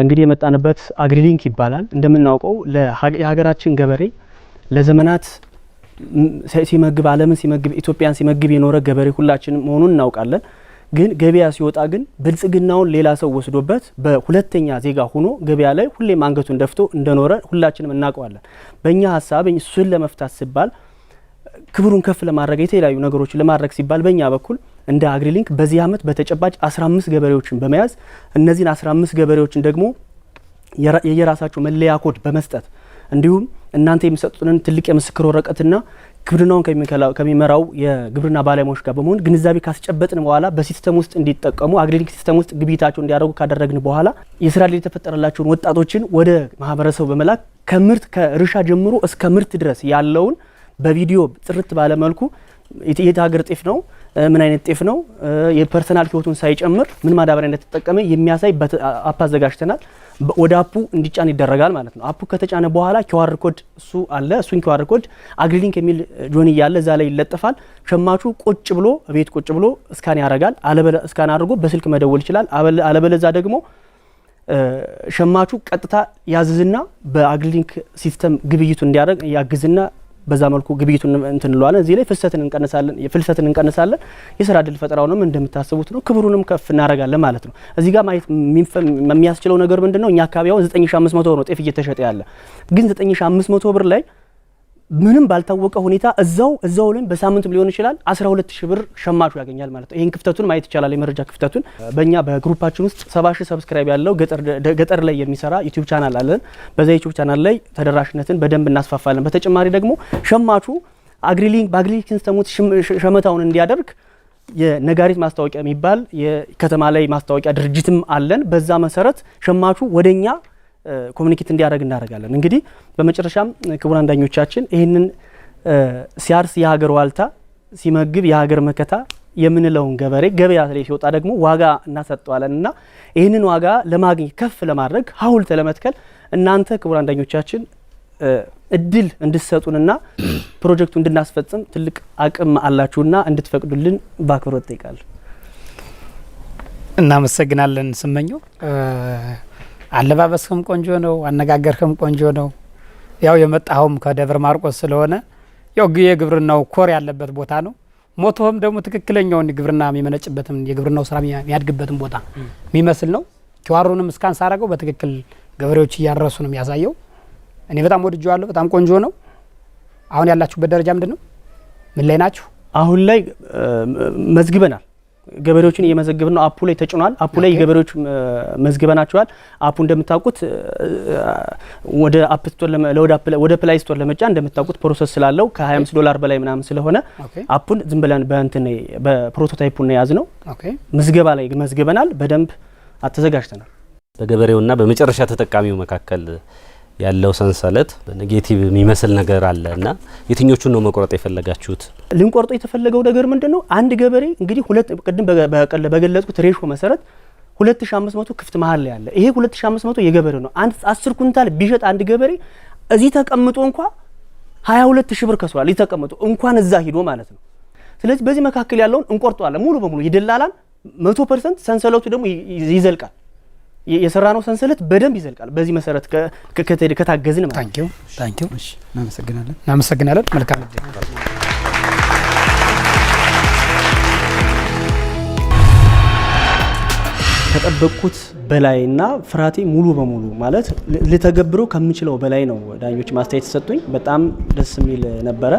እንግዲህ የመጣንበት አግሪሊንክ ይባላል። እንደምናውቀው ለሀገራችን ገበሬ ለዘመናት ሲመግብ ዓለምን ሲመግብ ኢትዮጵያን ሲመግብ የኖረ ገበሬ ሁላችንም መሆኑን እናውቃለን። ግን ገበያ ሲወጣ ግን ብልጽግናውን ሌላ ሰው ወስዶበት በሁለተኛ ዜጋ ሆኖ ገበያ ላይ ሁሌም አንገቱን ደፍቶ እንደኖረ ሁላችንም እናውቀዋለን። በእኛ ሀሳብ እሱን ለመፍታት ሲባል ክብሩን ከፍ ለማድረግ የተለያዩ ነገሮችን ለማድረግ ሲባል በእኛ በኩል እንደ አግሪሊንክ በዚህ አመት በተጨባጭ 15 ገበሬዎችን በመያዝ እነዚህን 15 ገበሬዎችን ደግሞ የየራሳቸው መለያ ኮድ በመስጠት እንዲሁም እናንተ የሚሰጡንን ትልቅ የምስክር ወረቀትና ግብርናውን ከሚመራው የግብርና ባለሙያዎች ጋር በመሆን ግንዛቤ ካስጨበጥን በኋላ በሲስተም ውስጥ እንዲጠቀሙ አግሪሊንክ ሲስተም ውስጥ ግብይታቸው እንዲያደርጉ ካደረግን በኋላ የስራ ዕድል የተፈጠረላቸውን ወጣቶችን ወደ ማህበረሰቡ በመላክ ከምርት ከእርሻ ጀምሮ እስከ ምርት ድረስ ያለውን በቪዲዮ ጥርት ባለ መልኩ የት ሀገር ጤፍ ነው ምን አይነት ጤፍ ነው የፐርሰናል ህይወቱን ሳይጨምር ምን ማዳበሪያ እንደተጠቀመ የሚያሳይ አፕ አዘጋጅተናል። ወደ አፑ እንዲጫን ይደረጋል ማለት ነው። አፑ ከተጫነ በኋላ ኪውአር ኮድ እሱ አለ። እሱን ኪውአር ኮድ አግሪሊንክ የሚል ጆኒ ያለ እዛ ላይ ይለጠፋል። ሸማቹ ቁጭ ብሎ ቤት ቁጭ ብሎ እስካን ያደርጋል። እስካን አድርጎ በስልክ መደወል ይችላል። አለበለዛ ደግሞ ሸማቹ ቀጥታ ያዝዝና በአግሪሊንክ ሲስተም ግብይቱ እንዲያደርግ ያግዝና በዛ መልኩ ግብይቱን እንትንለዋለን። እዚህ ላይ ፍልሰትን እንቀንሳለን። የስራ ዕድል ፈጠራውንም እንደምታስቡት ነው ክብሩንም ከፍ እናደርጋለን ማለት ነው። እዚህ ጋር ማየት የሚያስችለው ነገር ምንድነው? እኛ አካባቢው 9500 ነው ጤፍ እየተሸጠ ያለ። ግን 9500 ብር ላይ ምንም ባልታወቀ ሁኔታ እዛው ላይ በሳምንት ሊሆን ይችላል 12000 ብር ሸማቹ ያገኛል ማለት ነው። ይሄን ክፍተቱን ማየት ይቻላል። የመረጃ ክፍተቱን በእኛ በግሩፓችን ውስጥ 70000 ሰብስክራይብ ያለው ገጠር ላይ የሚሰራ ዩቲዩብ ቻናል አለን። በዛ ዩቲዩብ ቻናል ላይ ተደራሽነትን በደንብ እናስፋፋለን። በተጨማሪ ደግሞ ሸማቹ በአግሪሊንክ ሲስተም ውስጥ ሸመታውን እንዲያደርግ የነጋሪት ማስታወቂያ የሚባል የከተማ ላይ ማስታወቂያ ድርጅትም አለን። በዛ መሰረት ሸማቹ ወደኛ ኮሙኒኬት እንዲያደርግ እናደርጋለን። እንግዲህ በመጨረሻም ክቡራን ዳኞቻችን ይህንን ሲያርስ የሀገር ዋልታ ሲመግብ የሀገር መከታ የምንለውን ገበሬ ገበያ ላይ ሲወጣ ደግሞ ዋጋ እናሰጠዋለን እና ይህንን ዋጋ ለማግኘት ከፍ ለማድረግ ሐውልት ለመትከል እናንተ ክቡራን ዳኞቻችን እድል እንድትሰጡንና ፕሮጀክቱ እንድናስፈጽም ትልቅ አቅም አላችሁና እንድትፈቅዱልን በአክብሮት ጠይቃለሁ። እናመሰግናለን። ስመኘው አለባበስከም ቆንጆ ነው፣ አነጋገርከም ቆንጆ ነው። ያው የመጣኸውም ከደብረ ማርቆስ ስለሆነ ያው የግብርናው ኮር ያለበት ቦታ ነው። ሞቶህም ደግሞ ትክክለኛውን ግብርና የሚመነጭበትም የግብርናው ስራ የሚያድግበትም ቦታ የሚመስል ነው። ኪዋሩንም እስካን ሳረገው በትክክል ገበሬዎች እያረሱ ነው የሚያሳየው። እኔ በጣም ወድጄዋለሁ። በጣም ቆንጆ ነው። አሁን ያላችሁበት ደረጃ ምንድነው? ምን ላይ ናችሁ? አሁን ላይ መዝግበናል። ገበሬዎችን እየመዘገብን ነው። አፑ ላይ ተጭኗል። አፑ ላይ ገበሬዎች መዝግበናቸዋል። አፑ እንደምታውቁት ወደ አፕ ስቶር ወደ ፕላይ ስቶር ለመጫን እንደምታውቁት ፕሮሰስ ስላለው ከ$25 በላይ ምናምን ስለሆነ አፑን ዝም ብለን በፕሮቶታይፑን ነው ያዝነው። ምዝገባ ላይ መዝግበናል። በደንብ አተዘጋጅተናል። በገበሬውና በመጨረሻ ተጠቃሚው መካከል ያለው ሰንሰለት በኔጌቲቭ የሚመስል ነገር አለና የትኞቹን ነው መቆረጥ የፈለጋችሁት? ልንቆርጠው የተፈለገው ነገር ምንድነው? አንድ ገበሬ እንግዲህ ቅድም በገለጽኩት ሬሾ መሰረት 2500 ክፍት መሃል ላይ ያለ ይሄ 2500 የገበሬ ነው። አንድ 10 ኩንታል ቢሸጥ አንድ ገበሬ እዚህ ተቀምጦ እንኳን 22000 ብር ከስሯል። ተቀምጦ እንኳን እዛ ሂዶ ማለት ነው። ስለዚህ በዚህ መካከል ያለውን እንቆርጠዋለን ሙሉ በሙሉ ይደላላል። 100% ሰንሰለቱ ደግሞ ይዘልቃል። የሰራነው ሰንሰለት በደንብ ይዘልቃል። በዚህ መሰረት ከታገዝን ማለት ነው። ታንኪዩ እሺ፣ እናመሰግናለን። መልካም እድል። ከጠበቅኩት በላይና ፍራቴ ሙሉ በሙሉ ማለት ልተገብረው ከምችለው በላይ ነው ዳኞች ማስተያየት ተሰጡኝ። በጣም ደስ የሚል ነበረ።